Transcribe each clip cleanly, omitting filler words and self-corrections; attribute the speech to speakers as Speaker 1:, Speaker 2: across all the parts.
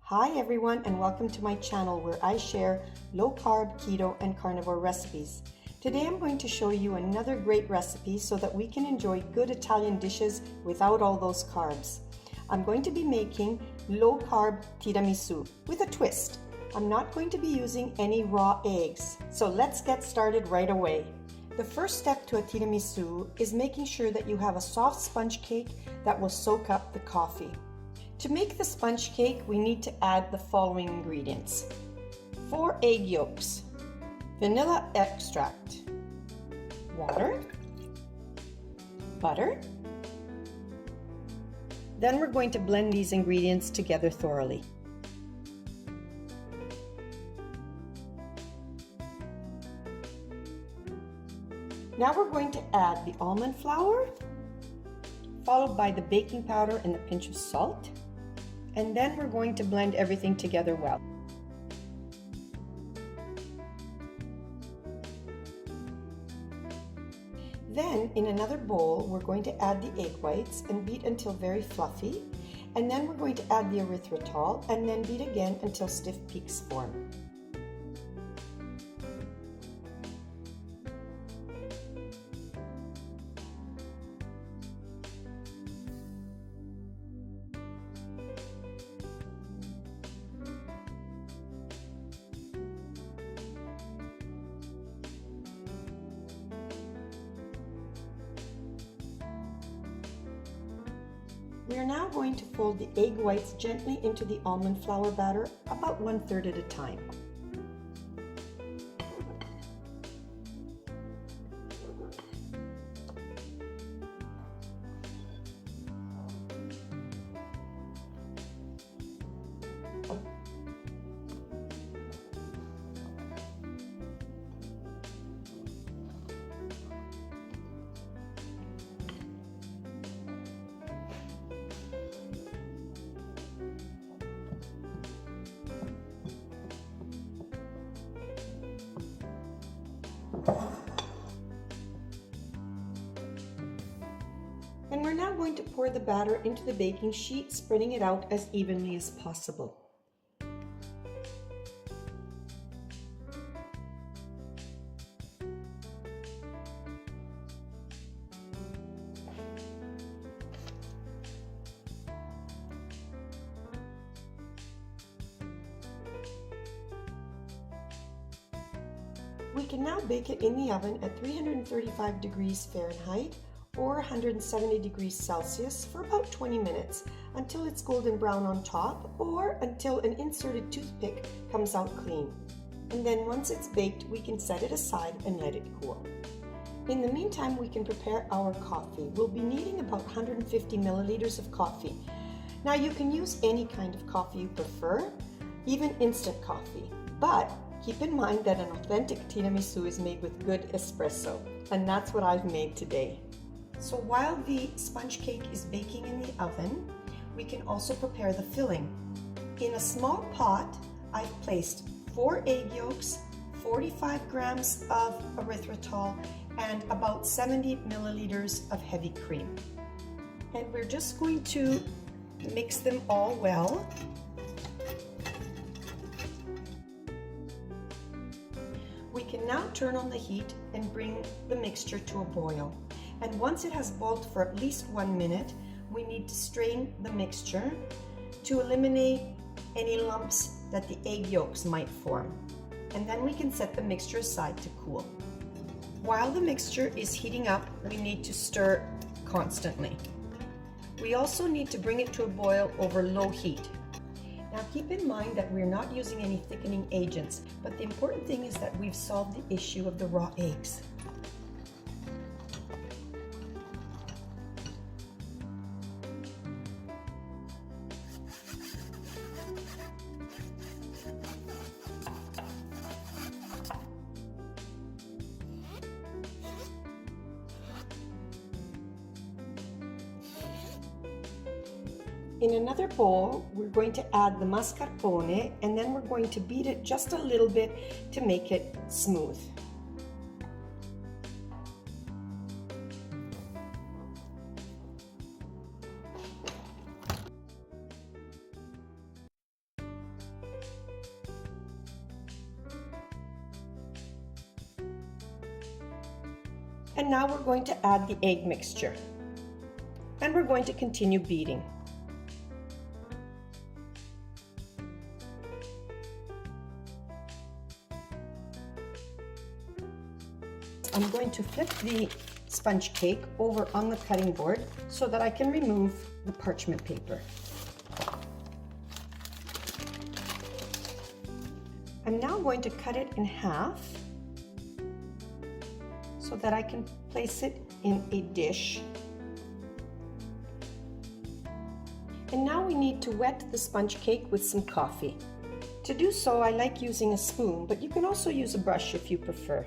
Speaker 1: Hi everyone, and welcome to my channel where I share low-carb, keto, and carnivore recipes. Today I'm going to show you another great recipe so that we can enjoy good Italian dishes without all those carbs. I'm going to be making low-carb tiramisu with a twist. I'm not going to be using any raw eggs, so let's get started right away. The first step to a tiramisu is making sure that you have a soft sponge cake that will soak up the coffee. To make the sponge cake, we need to add the following ingredients: 4 egg yolks, vanilla extract, water, butter. Then we're going to blend these ingredients together thoroughly. Now we're going to add the almond flour, followed by the baking powder and a pinch of salt. And then we're going to blend everything together well. Then in another bowl, we're going to add the egg whites and beat until very fluffy. And then we're going to add the erythritol and then beat again until stiff peaks form. We are now going to fold the egg whites gently into the almond flour batter, about 1/3 at a time. And we're now going to pour the batter into the baking sheet, spreading it out as evenly as possible. We can now bake it in the oven at 335 degrees Fahrenheit or 170 degrees Celsius for about 20 minutes until it's golden brown on top or until an inserted toothpick comes out clean. And then once it's baked, we can set it aside and let it cool. In the meantime, we can prepare our coffee. We'll be needing about 150 milliliters of coffee. Now you can use any kind of coffee you prefer, even instant coffee, but keep in mind that an authentic tiramisu is made with good espresso, and that's what I've made today. So while the sponge cake is baking in the oven, we can also prepare the filling. In a small pot, I've placed 4 egg yolks, 45 grams of erythritol, and about 70 milliliters of heavy cream. And we're just going to mix them all well. We can now turn on the heat and bring the mixture to a boil. And once it has boiled for at least 1 minute, we need to strain the mixture to eliminate any lumps that the egg yolks might form. And then we can set the mixture aside to cool. While the mixture is heating up, we need to stir constantly. We also need to bring it to a boil over low heat. Now keep in mind that we're not using any thickening agents, but the important thing is that we've solved the issue of the raw eggs. In another bowl, we're going to add the mascarpone, and then we're going to beat it just a little bit to make it smooth. And now we're going to add the egg mixture. And we're going to continue beating. I'm going to flip the sponge cake over on the cutting board so that I can remove the parchment paper. I'm now going to cut it in half so that I can place it in a dish. And now we need to wet the sponge cake with some coffee. To do so, I like using a spoon, but you can also use a brush if you prefer.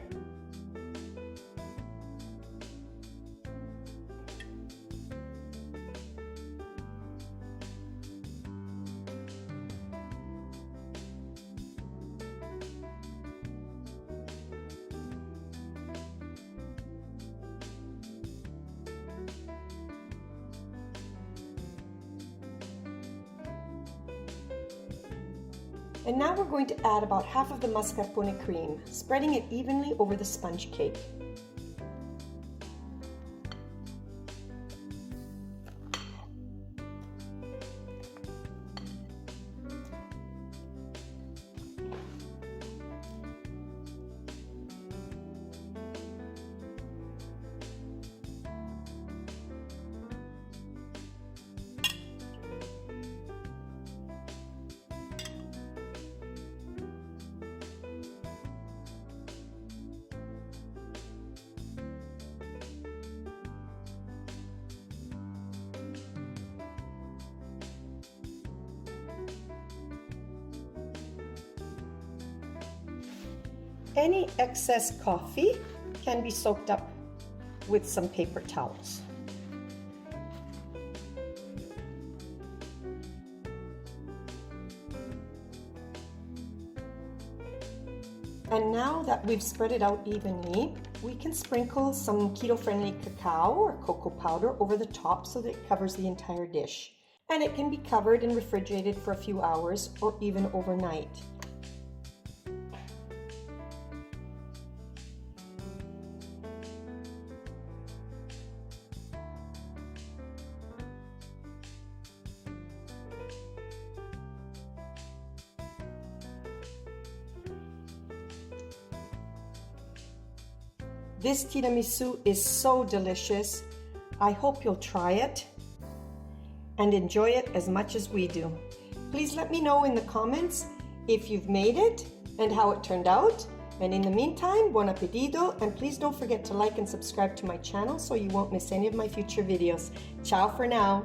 Speaker 1: And now we're going to add about half of the mascarpone cream, spreading it evenly over the sponge cake. Any excess coffee can be soaked up with some paper towels. And now that we've spread it out evenly, we can sprinkle some keto-friendly cacao or cocoa powder over the top so that it covers the entire dish. And it can be covered and refrigerated for a few hours or even overnight. This tiramisu is so delicious. I hope you'll try it and enjoy it as much as we do. Please let me know in the comments if you've made it and how it turned out. And in the meantime, buon appetito, and please don't forget to like and subscribe to my channel so you won't miss any of my future videos. Ciao for now.